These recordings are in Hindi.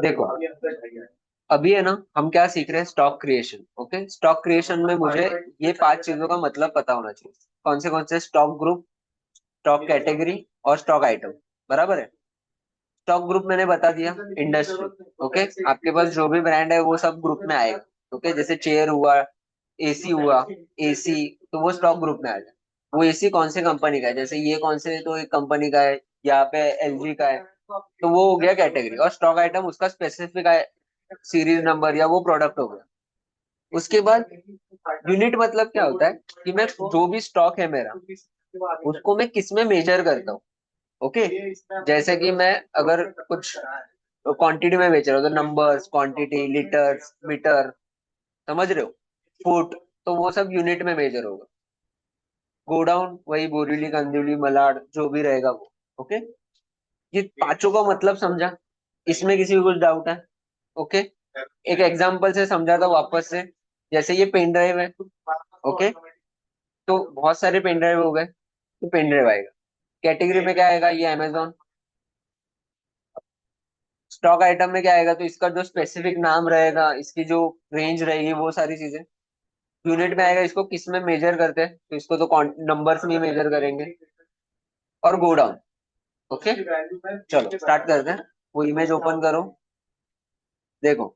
देखो, अभी है ना, हम क्या सीख रहे हैं? Stock creation. Okay, stock creation में मुझे ये 5 चीजों का मतलब पता होना चाहिए। कौन से? स्टॉक ग्रुप, स्टॉक कैटेगरी और स्टॉक आइटम। बराबर है। स्टॉक ग्रुप मैंने बता दिया, इंडस्ट्री। ओके, आपके पास जो भी ब्रांड है वो सब ग्रुप में आएगा। ओके, जैसे चेयर हुआ, एसी हुआ, एसी, तो वो स्टॉक ग्रुप में आ जाए। वो एसी कौन से कंपनी का है, जैसे ये कौन से तो एक कंपनी का है, यहाँ पे एलजी का है, तो वो हो गया कैटेगरी। और स्टॉक आइटम उसका स्पेसिफिक सीरीज नंबर या वो प्रोडक्ट हो गया। उसके बाद यूनिट मतलब क्या होता है कि मैं जो भी स्टॉक है मेरा, उसको मैं किस में मेजर करता हूँ। ओके, जैसे कि मैं अगर कुछ क्वांटिटी में बेच रहा हूँ तो नंबर्स, क्वांटिटी, लीटर्स, मीटर, समझ रहे हो, फुट, तो वो सब यूनिट में मेजर होगा। गोडाउन वही बोरीली, कंदीली, मलाड, जो भी रहेगा वो। ओके, ये पांचों का मतलब समझा? इसमें किसी को कुछ डाउट है? ओके, एक एग्जांपल से समझाता हूँ वापस से। जैसे ये पेन ड्राइव है। ओके, तो बहुत सारे पेन ड्राइव हो गए, तो पेन ड्राइव आएगा। कैटेगरी में क्या आएगा? ये अमेजोन। स्टॉक आइटम में क्या आएगा? तो इसका जो स्पेसिफिक नाम रहेगा, इसकी जो रेंज रहेगी, वो सारी चीजें। यूनिट में आएगा, इसको किस में मेजर करते हैं, तो इसको तो नंबर्स में मेजर करेंगे। और गो डाउन। ओके, चलो स्टार्ट करते हैं। वो इमेज ओपन करो। देखो,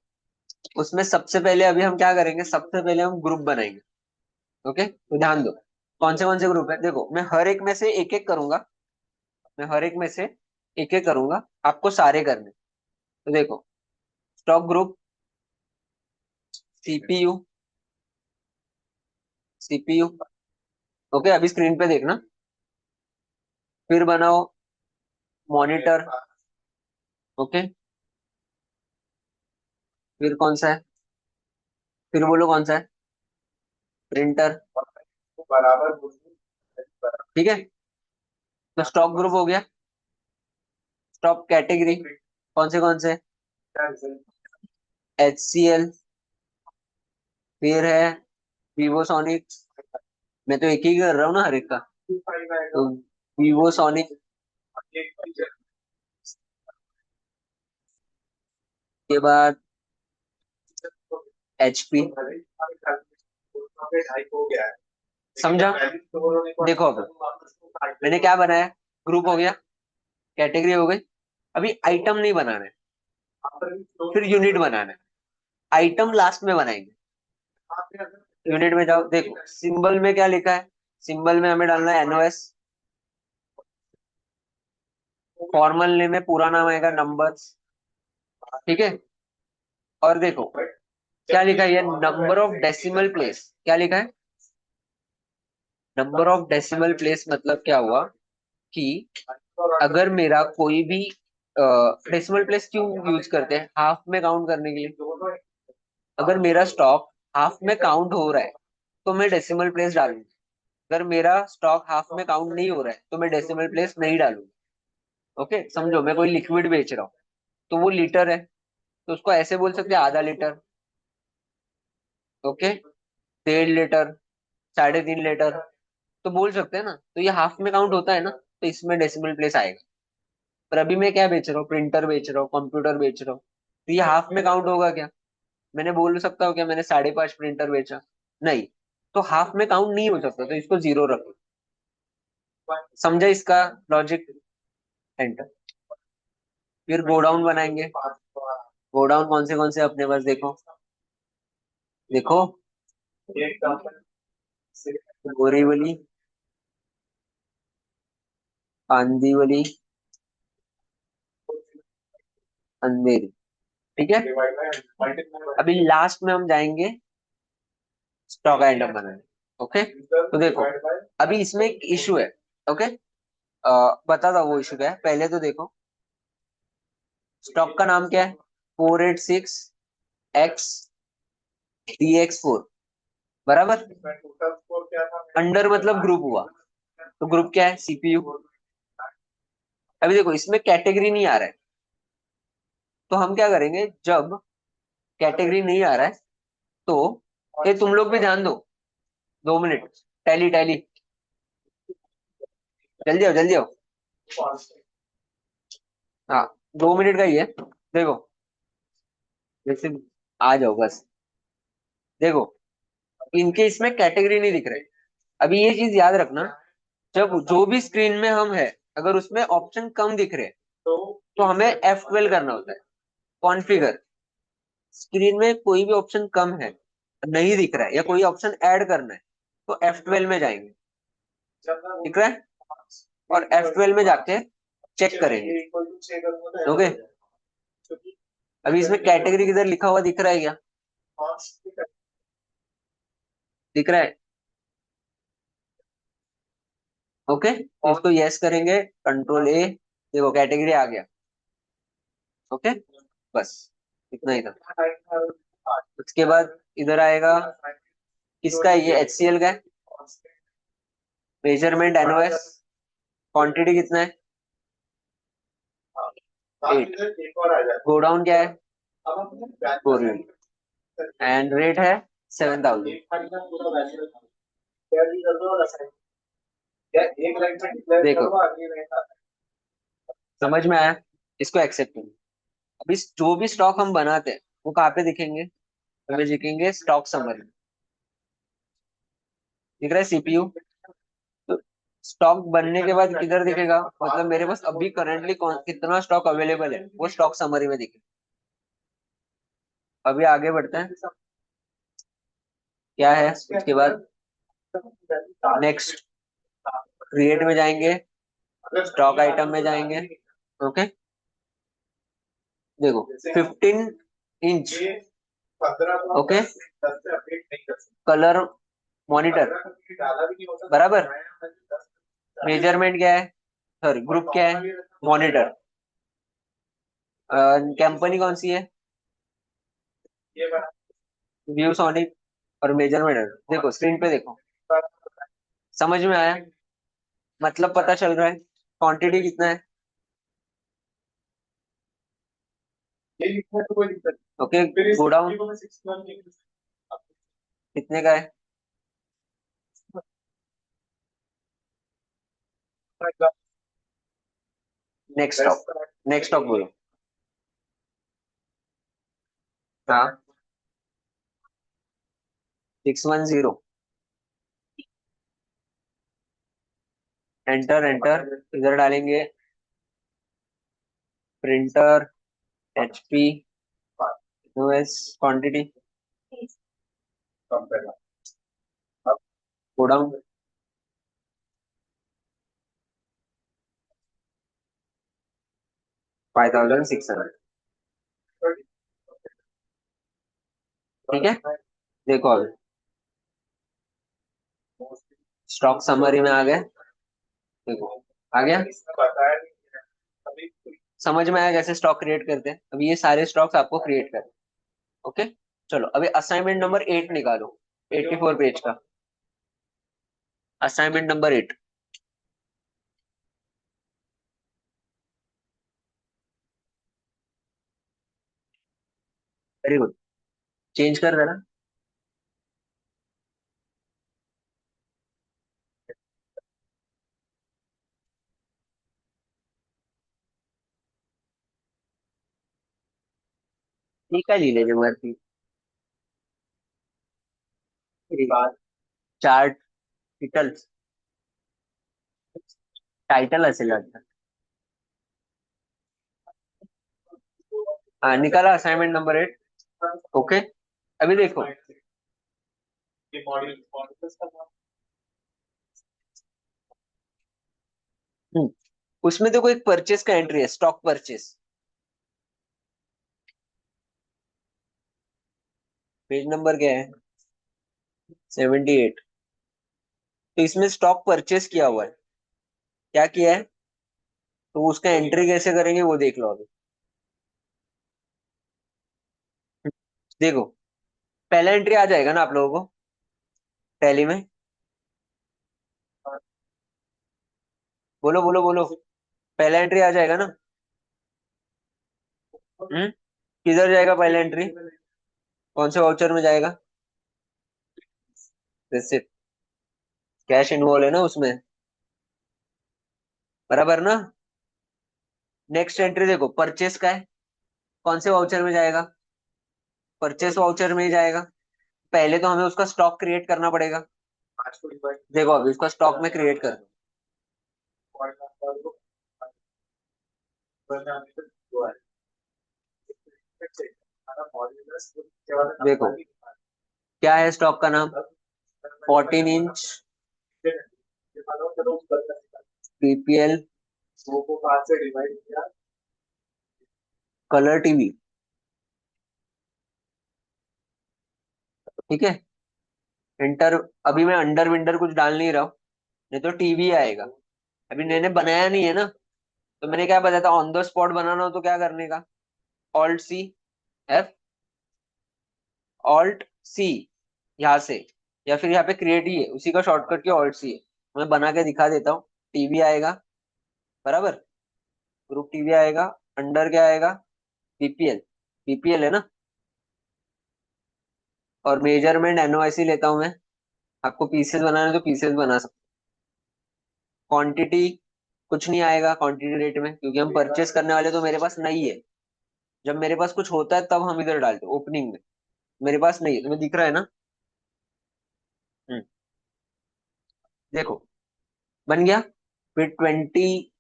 उसमें सबसे पहले अभी हम क्या करेंगे? सबसे पहले हम ग्रुप बनाएंगे। ओके, तो ध्यान दो, कौन से ग्रुप है। देखो, मैं हर एक में से एक एक करूंगा। मैं हर एक में से एक एक करूंगा, आपको सारे करने। तो देखो, stock group, CPU, CPU. Okay, अभी स्क्रीन पे देखना। फिर बनाओ मॉनिटर। ओके, फिर कौन सा है? फिर बोलो कौन सा है? प्रिंटर। ठीक है, तो स्टॉक ग्रुप हो गया। स्टॉक कैटेगरी कौन से? H C L. फिर है वीवोसोनिक। मैं तो एक ही कर रहा हूँ ना हर एक का। तो वीवोसोनिक के बाद एचपी। समझा? देखो, अब मैंने क्या बनाया? ग्रुप हो गया, कैटेगरी हो गई। अभी आइटम नहीं बनाना है, फिर यूनिट बनाना है। आइटम लास्ट में बनाएंगे। यूनिट में जाओ, देखो सिंबल में क्या लिखा है। सिंबल में हमें डालना है एनओएस। फॉर्मल नेम में पूरा नाम आएगा, नंबर्स। ठीक है, और देखो क्या लिखा है, ये नंबर ऑफ डेसिमल प्लेस। क्या लिखा है? नंबर ऑफ डेसिमल प्लेस मतलब क्या हुआ कि अगर मेरा कोई भी डेसिमल प्लेस क्यों यूज करते हैं? हाफ में काउंट करने के लिए। अगर मेरा स्टॉक हाफ में काउंट हो रहा है तो मैं डेसिमल प्लेस डालूंगा। अगर मेरा स्टॉक हाफ में काउंट नहीं हो रहा है तो मैं डेसिमल प्लेस नहीं डालूंगा। ओके, समझो, मैं कोई लिक्विड बेच रहा हूँ, तो वो लीटर है, तो उसको ऐसे बोल सकते हैं, आधा लीटर। ओके, 1.5 लीटर, 3.5 लीटर, तो बोल सकते हैं ना। तो ये हाफ में काउंट होता है ना, तो इसमें डेसिमल प्लेस आएगा। पर अभी मैं क्या बेच रहा हूँ? प्रिंटर बेच रहा हूँ, कंप्यूटर बेच रहा हूँ, तो ये हाफ में काउंट होगा क्या? मैंने बोल सकता हूँ क्या मैंने 5.5 प्रिंटर बेचा? नहीं, तो हाफ में काउंट नहीं हो सकता, तो इसको जीरो रखो। समझा इसका लॉजिक? एंटर। फिर गोडाउन बनाएंगे। गोडाउन कौन से अपने पास? देखो, देखो, बोरीवली, कांदीवली, अंधेरी। ठीक है, अभी लास्ट में हम जाएंगे स्टॉक आइटम बनाने। ओके, तो देखो, अभी इसमें एक इशू है। ओके, बताता हूँ वो इशू क्या है। पहले तो देखो, स्टॉक का नाम क्या है? 486 एक्स DX4। बराबर। अंडर मतलब ग्रुप हुआ, तो ग्रुप क्या है? सीपीयू। अभी देखो, इसमें कैटेगरी नहीं आ रहा है, तो हम क्या करेंगे? जब कैटेगरी नहीं आ रहा है, तो ये तुम लोग भी ध्यान दो, 2 मिनट। टैली टैली, जल्दी आओ, जल्दी आओ। हाँ, 2 मिनट का ही है। देखो, जैसे आ जाओ बस। देखो, इनके इसमें कैटेगरी नहीं दिख रहे। अभी ये चीज याद रखना, जब जो भी स्क्रीन में हम है, अगर उसमें ऑप्शन कम दिख रहे तो हमें F12 करना होता है। कॉन्फ़िगर, स्क्रीन में कोई भी ऑप्शन कम है, नहीं दिख रहा है, या कोई ऑप्शन ऐड करना है, तो F12 में जाएंगे। दिख रहा है? और F12 में जाके चेक करेंगे। ओके, अभी इसमें कैटेगरी किधर लिखा हुआ दिख रहा है क्या? दिख रहा है? ओके, तो इसको यस करेंगे, कंट्रोल A। देखो, कैटेगरी आ गया। ओके, बस इतना ही था। उसके बाद इधर आएगा, किसका है ये? HCL का है। मेजरमेंट NOS, क्वांटिटी कितना है? 8। गोडाउन क्या है? 4 यूनिट। एंड रेट है 7,000। देखो, समझ में आया? इसको एक्सेप्ट करो। अभी जो भी स्टॉक हम बनाते हैं वो कहाँ पे दिखेंगे? हमें दिखेंगे स्टॉक समरी। दिख रहा है CPU? तो स्टॉक बनने के बाद किधर दिखेगा? मतलब मेरे पास अभी करंटली कौन कितना स्टॉक अवेलेबल है, वो स्टॉक समरी में दिखे। अभी आगे बढ़ते हैं। क्या है उसके बाद? नेक्स्ट, क्रिएट में जाएंगे, स्टॉक आइटम में जाएंगे। ओके, देखो, 15 इंच। ओके, कलर मॉनिटर, बराबर। मेजरमेंट क्या है? सॉरी, ग्रुप क्या है? मॉनिटर। कंपनी कौन सी है? View sonic. और मेजरमेंट, देखो स्क्रीन पे देखो। समझ में आया? मतलब पता चल रहा है क्वांटिटी कितना है। ओके, गोडाउन कितने का है? नेक्स्ट स्टॉक, नेक्स्ट स्टॉक बोलो। हाँ, 610। एंटर एंटर, इधर डालेंगे printer, HP, OS, quantity, godown 5,600। ठीक है, देखो अभी स्टॉक समरी में आ गए। देखो, आ गया। समझ में आया कैसे स्टॉक क्रिएट करते हैं? अभी ये सारे स्टॉक्स आपको क्रिएट करते हैं। ओके, चलो अभी असाइनमेंट नंबर 8 निकालो, 84 पेज का। Assignment number 8। Very good, change कर देना। ठीक है, लीजिए मर्जी। चार्ट, टाइटल, टाइटल असेल वाटतं। हाँ, निकाला असाइनमेंट नंबर 8। ओके, अभी देखो। हम्म, उसमें देखो एक परचेस का एंट्री है, स्टॉक परचेस। पेज नंबर क्या है? 78। तो इसमें स्टॉक परचेस किया हुआ है। क्या किया है? तो उसका एंट्री कैसे करेंगे वो देख लो अभी। देखो, पहला एंट्री आ जाएगा ना आप लोगों को टैली में? बोलो बोलो बोलो, पहला एंट्री आ जाएगा ना? किधर जाएगा पहला एंट्री? कौन से वाउचर में जाएगा? रिसिप्ट, कैश इन्वॉल्व है ना उसमें, बराबर ना? नेक्स्ट एंट्री देखो, परचेस का है, कौन से वाउचर में जाएगा? परचेस वाउचर में ही जाएगा। पहले तो हमें उसका स्टॉक क्रिएट करना पड़ेगा। देखो अभी उसका स्टॉक में क्रिएट कर दो। देखो क्या है स्टॉक का नाम, 14 इंच पीपीएल कलर टीवी। ठीक है, इंटर, अभी मैं अंडर विंडर कुछ डाल नहीं रहा हूँ, नहीं तो टीवी आएगा। अभी मैंने बनाया नहीं है ना, तो मैंने क्या बताया था, ऑन द स्पॉट बनाना हो तो क्या करने का, alt C F, alt C यहाँ से, या फिर यहाँ पे क्रिएट ही है, उसी का शॉर्टकट की ऑल्ट सी है। मैं बना के दिखा देता हूँ। टीवी आएगा, बराबर, ग्रुप टीवी आएगा, अंडर क्या आएगा, पीपीएल, पीपीएल है ना, और मेजरमेंट एनओआईसी लेता हूँ मैं। आपको पीसेस बनाना है तो पीसेस बना सकते। क्वांटिटी कुछ नहीं आएगा क्वांटिटी रेट में, क्योंकि हम परचेस करने वाले तो मेरे पास नहीं है। जब मेरे पास कुछ होता है तब हम इधर डालते हैं ओपनिंग में, मेरे पास नहीं है, तुम्हें दिख रहा है ना। हम्म, देखो बन गया। फिर 20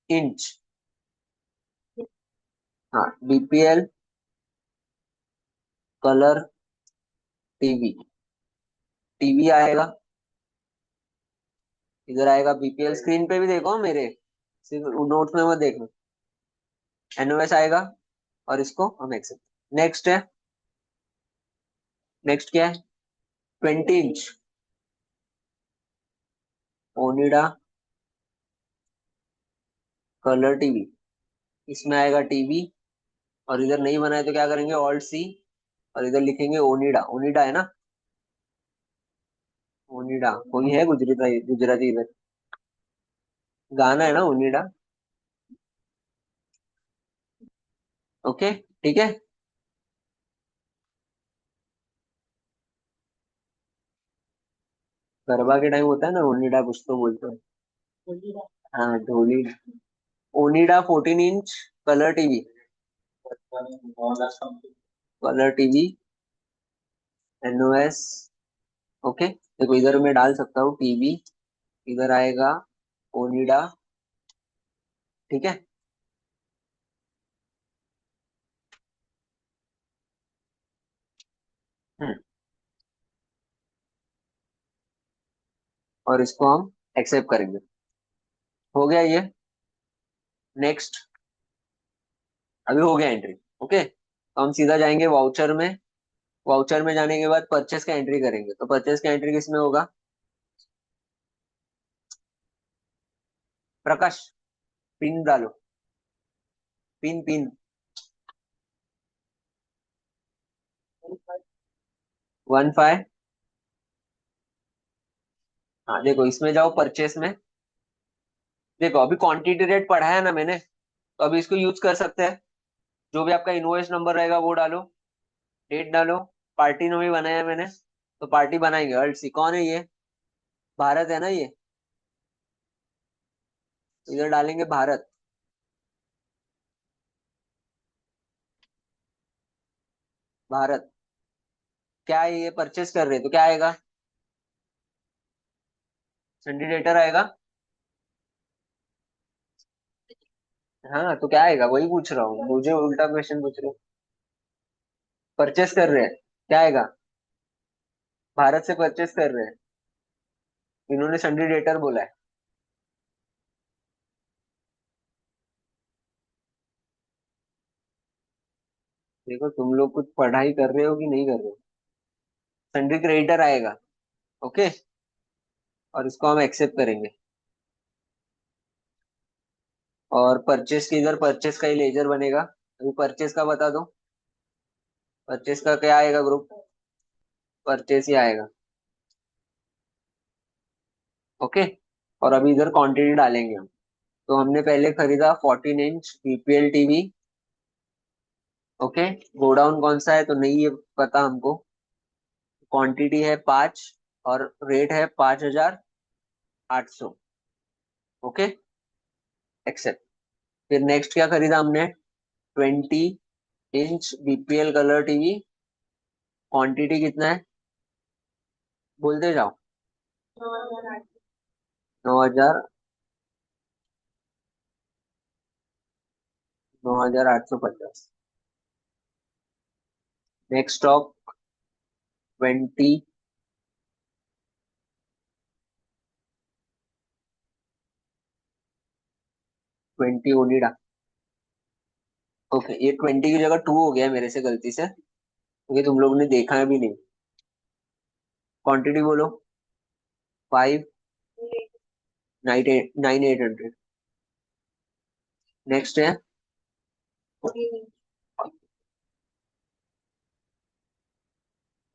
इंच, हाँ, बीपीएल कलर टीवी, टीवी आएगा, इधर आएगा बीपीएल, स्क्रीन पे भी देखो मेरे, सिर्फ नोट्स में मत देखना। एनओएस आएगा, और इसको हम एक्सेप्ट। नेक्स्ट है, नेक्स्ट क्या है, 20 इंच ओनिडा कलर टीवी, इसमें आएगा टीवी, और इधर नहीं बनाए तो क्या करेंगे, ऑल्ट सी, और इधर लिखेंगे ओनिडा, ओनिडा है ना, ओनिडा कोई है गुजराती, गुजराती इधर गाना है ना ओनिडा। ओके, ठीक है। गरबा के टाइम होता है ना ओनिडा, कुछ तो बोलते हैं। हाँ ढोली, Onida 14 inch colour TV, colour TV एनओएस। ओके, देखो इधर मैं डाल सकता हूँ टीवी, इधर आएगा ओनिडा। ठीक है, हम्म, और इसको हम एक्सेप्ट करेंगे। हो गया ये। नेक्स्ट, अभी हो गया एंट्री। ओके, तो हम सीधा जाएंगे वाउचर में। वाउचर में जाने के बाद परचेस का एंट्री करेंगे, तो परचेस का एंट्री किसमें होगा, प्रकाश, पिन डालो, पिन पिन 15। हाँ देखो इसमें जाओ परचेस में, देखो अभी क्वांटिटी रेट पढ़ा है ना मैंने, तो अभी इसको यूज कर सकते हैं। जो भी आपका इनवॉइस नंबर रहेगा वो डालो, डेट डालो, पार्टी में भी बनाया है मैंने, तो पार्टी बनाएंगे, अल्ट सी, कौन है ये, भारत है ना ये, तो इधर डालेंगे भारत। भारत क्या है, ये परचेस कर रहे हैं तो क्या आएगा, सिंडिकेटर आएगा। हाँ तो क्या आएगा, वही पूछ रहा हूँ, मुझे उल्टा क्वेश्चन पूछ रहे हो। परचेस कर रहे हैं, क्या आएगा, भारत से परचेस कर रहे हैं, इन्होंने सिंडिकेटर बोला है। देखो तुम लोग कुछ पढ़ाई कर रहे हो कि नहीं कर रहे हो। सिंडिकेटर क्रेडिटर आएगा। ओके, और इसको हम एक्सेप्ट करेंगे। और परचेस की, इधर परचेस का ही लेजर बनेगा। अभी परचेस का बता दो, परचेस का क्या आएगा ग्रुप, परचेस ही आएगा। ओके, और अभी इधर क्वांटिटी डालेंगे हम। तो हमने पहले खरीदा 14 inch BPL TV. Okay, godown कौन सा है तो नहीं ये पता हमको, क्वांटिटी है 5, और रेट है 5,800। Okay, accept. फिर नेक्स्ट क्या खरीदा हमने? 20 inch BPL colour TV. Quantity कितना है? बोलते जाओ। 9,000। 9,850। Next stock 20। 20 ओनिडा। ओके, ये 20 की जगह 2 हो गया मेरे से गलती से, क्योंकि तुम लोगों ने देखा भी नहीं। क्वांटिटी बोलो। 5। 9,800। नेक्स्ट है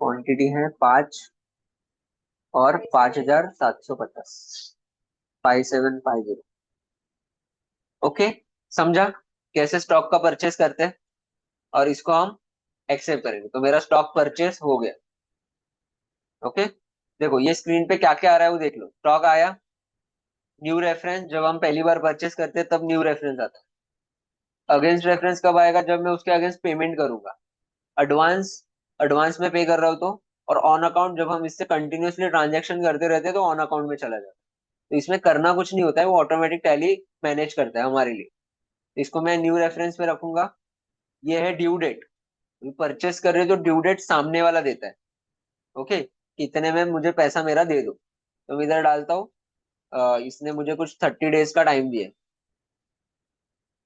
क्वांटिटी है 5 और 5,750। 5750। ओके, समझा कैसे स्टॉक का परचेस करते हैं? और इसको हम एक्सेप्ट करेंगे तो मेरा स्टॉक परचेस हो गया। ओके, देखो ये स्क्रीन पे क्या क्या आ रहा है वो देख लो। स्टॉक आया, न्यू रेफरेंस, जब हम पहली बार परचेस करते हैं तब न्यू रेफरेंस आता है। अगेंस्ट रेफरेंस कब आएगा? जब मैं उसके अगेंस्ट पेमेंट करूंगा। एडवांस, एडवांस में पे कर रहा हूँ तो। और ऑन अकाउंट, जब हम इससे कंटिन्यूअसली ट्रांजेक्शन करते रहते हैं तो ऑन अकाउंट में चला जाता है। तो इसमें करना कुछ नहीं होता है, वो ऑटोमेटिक टैली मैनेज करता है हमारे लिए। तो इसको मैं न्यू रेफरेंस में रखूंगा। ये है ड्यू डेट। परचेस कर रहे हो तो ड्यू डेट सामने वाला देता है। ओके, कितने में मुझे पैसा मेरा दे दो, तो मैं इधर डालता हूँ। इसने मुझे कुछ 30 डेज का टाइम दिया है,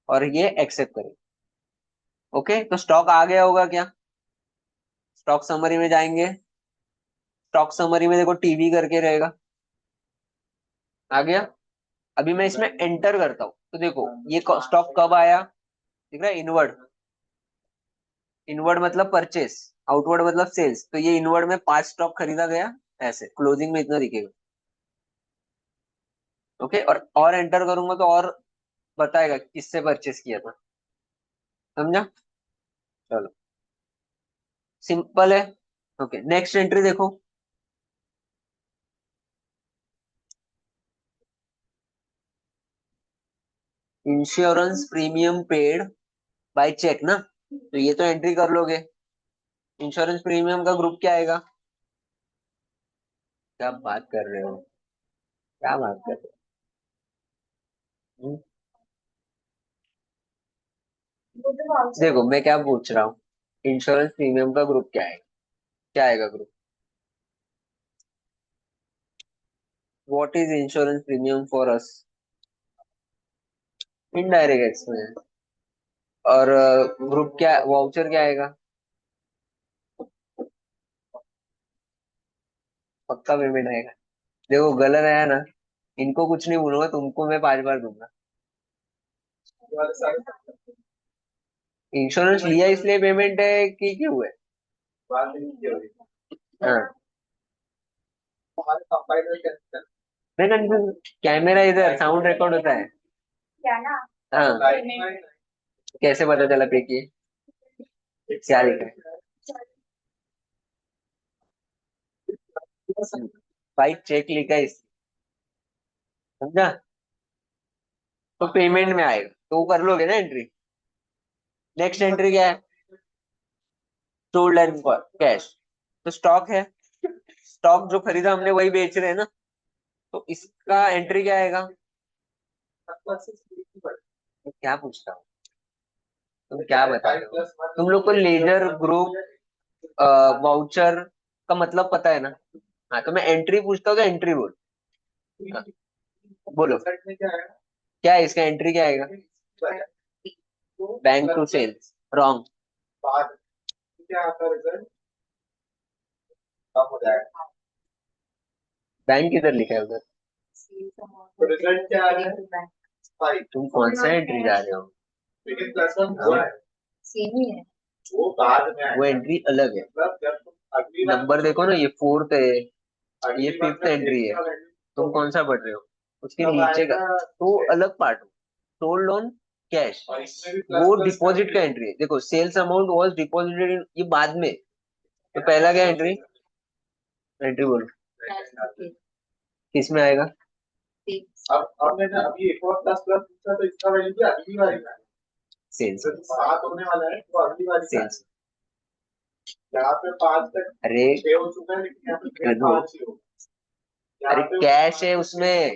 और ये एक्सेप्ट करे। ओके, तो स्टॉक आ गया होगा क्या? स्टॉक समरी में जाएंगे। स्टॉक समरी में देखो टीवी करके रहेगा। आ गया। अभी मैं इसमें एंटर करता हूँ तो देखो ये स्टॉक कब आया, दिख रहा है? इनवर्ड। इनवर्ड मतलब परचेस, आउटवर्ड मतलब सेल्स। तो ये इनवर्ड में 5 स्टॉक खरीदा गया, ऐसे क्लोजिंग में इतना दिखेगा। ओके, और एंटर करूंगा तो और बताएगा किससे परचेस किया था। समझा? चलो, सिंपल है। ओके, नेक्स्ट एंट्री देखो। Insurance premium paid by cheque ना, तो ये तो एंट्री कर लोगे। इंश्योरेंस प्रीमियम का ग्रुप क्या आएगा? क्या बात कर रहे हो? क्या बात कर रहे हो? देखो मैं क्या पूछ रहा हूँ, इंश्योरेंस प्रीमियम का ग्रुप क्या है? क्या आएगा group? What is insurance premium for us? Indirect expense. और ग्रुप क्या, वाउचर क्या आएगा? पक्का पेमेंट आएगा। देखो गलत आया ना, इनको कुछ नहीं बोलूंगा, तुमको मैं 5 बार दूंगा। इंश्योरेंस लिया इसलिए पेमेंट है कि क्यों है? हाँ, नहीं नहीं, कैमरा इधर साउंड रिकॉर्ड होता है। हाँ, कैसे पता चला पे की? क्या लिखा है? भाई चेक लिखा है समझा? तो पेमेंट में आएगा तो वो कर लोगे ना एंट्री। नेक्स्ट एंट्री क्या है? Sold and cash. तो स्टॉक है, स्टॉक जो खरीदा हमने वही बेच रहे हैं ना, तो इसका एंट्री क्या आएगा? मैं क्या पूछता हूँ, तुम क्या बता रहे हो? तुम लोग को लेजर ग्रुप वाउचर का मतलब पता है ना? हाँ, तो मैं एंट्री पूछता हूँ तो एंट्री बोल। हाँ, बोलो क्या है इसका एंट्री क्या आएगा? Bank to sales, wrong. Bank किधर लिखा है उधर? तुम कौन सा एंट्री जा रहे हो? हाँ, वो एंट्री अलग है। नंबर देखो ना, ये 4th है, ये 5th एंट्री है। तुम कौन सा पढ़ रहे हो? उसके नीचे का तो अलग पार्ट हो। सोल्ड ऑन कैश, वो डिपॉजिट का एंट्री है। देखो sales amount was deposited in, ये बाद में। तो पहला क्या एंट्री? एंट्री बोलो किस में आएगा? अब मैंने अभी एक और क्लास प्लस पूछा तो इसका वैल्यू भी अगली बार का है। सेल्स तो 7 होने वाला है तो अगली बार का है। सेल्स यहाँ पे 5 तक अरे 6 हो चुका है लेकिन यहाँ पे गधो 5 ही होगा। अरे कैश है उसमें,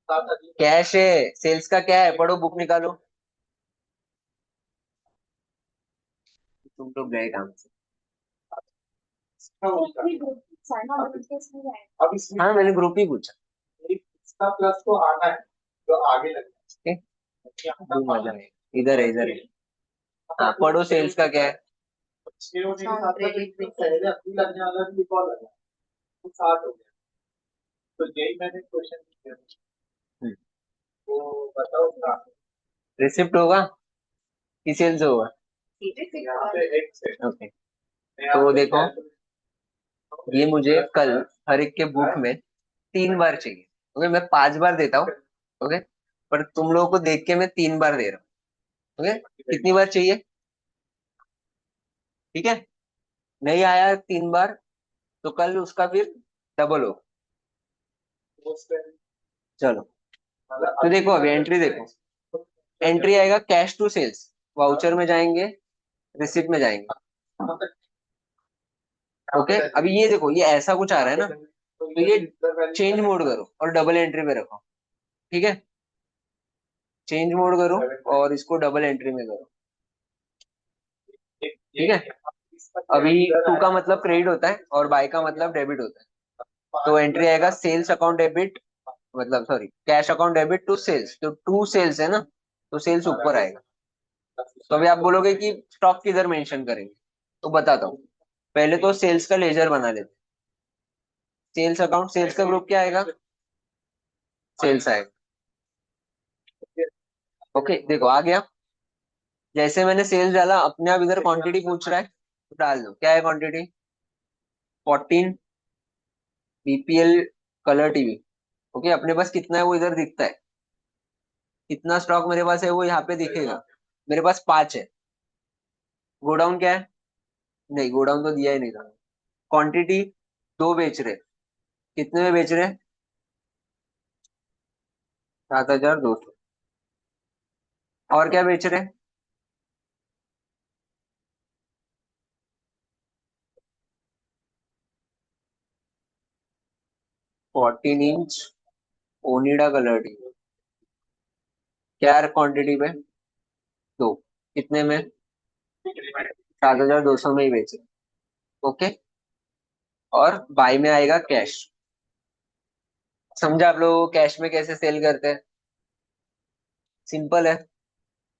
कैश है। सेल्स का क्या है, पढ़ो बुक निकालो। तुम लोग गए काम से। अब इसमें हाँ मैंने ग्रुप ही पूछा। इसका प्लस तो आना है जो आगे लगेगा। ठीक, मजा है। इधर है इधर है। हाँ पढ़ो, सेल्स का क्या है। 6 होने के साथ साथ एक पहले अभी लगने वाला भी एक और लगा तो 7 हो गया। तो यही मैंने क्वेश्चन किया तो बताओ क्या। रिसिप्ट होगा कि सेल्स होगा। यहाँ पे एक से ओके तो देखो, ये मुझे कल हर एक के बुक में 3 बार चाहिए। ओके मैं 5 बार देता हूँ। ओके पर तुम लोगों को देख के मैं 3 बार दे रहा हूँ। ओके कितनी बार चाहिए, ठीक है। नहीं आया 3 बार तो कल उसका फिर डबल हो। चलो तो देखो अभी एंट्री देखो। एंट्री आएगा कैश टू सेल्स, वाउचर में जाएंगे, रिसिप्ट में जाएंगे। ओके अभी ये देखो, ये ऐसा कुछ आ रहा है ना, तो ये चेंज मोड करो और डबल एंट्री में रखो। ठीक है, चेंज मोड करो और इसको डबल एंट्री में करो। ठीक है, अभी टू का मतलब क्रेडिट होता है और बाय का मतलब डेबिट होता है। तो एंट्री आएगा सेल्स अकाउंट डेबिट, मतलब sorry cash account debit to sales. तो टू सेल्स है ना, तो सेल्स ऊपर आएगा। तो अभी आप बोलोगे कि स्टॉक किधर मेंशन करेंगे, तो बताता हूँ। पहले तो सेल्स का लेजर बना लेते। सेल्स अकाउंट, सेल्स का ग्रुप क्या आएगा, सेल्स आएगा। ओके देखो आ गया। जैसे मैंने सेल्स डाला, अपने आप इधर क्वांटिटी पूछ रहा है तो डाल दो। क्या है quantity, 14 BPL colour TV. Okay अपने पास कितना है वो इधर दिखता है। कितना स्टॉक मेरे पास है वो यहाँ पे दिखेगा। मेरे पास 5 है। गोडाउन क्या है, नहीं गोडाउन तो दिया ही नहीं था। क्वांटिटी 2 बेच रहे, कितने में बेच रहे, 7,200। और क्या बेच रहे, 14 इंच ओनिडा कलर टीवी। क्या क्वांटिटी पे, 2, कितने में, 7,200 में ही बेचे। ओके और बाय में आएगा कैश। समझा आप लोग कैश में कैसे सेल करते हैं, सिंपल है।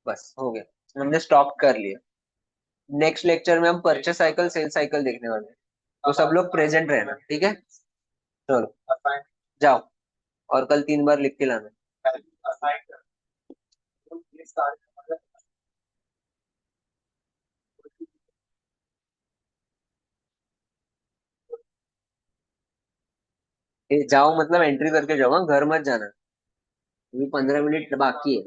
बस हो गया, हमने स्टॉक कर लिया। नेक्स्ट लेक्चर में हम परचेस साइकिल सेल साइकिल देखने वाले हैं। तो सब लोग प्रेजेंट रहना, ठीक है। चलो जाओ और कल 3 बार लिख के लाना। जाओ मतलब एंट्री करके जाओ, हाँ? घर मत जाना, अभी 15 मिनट बाकी है।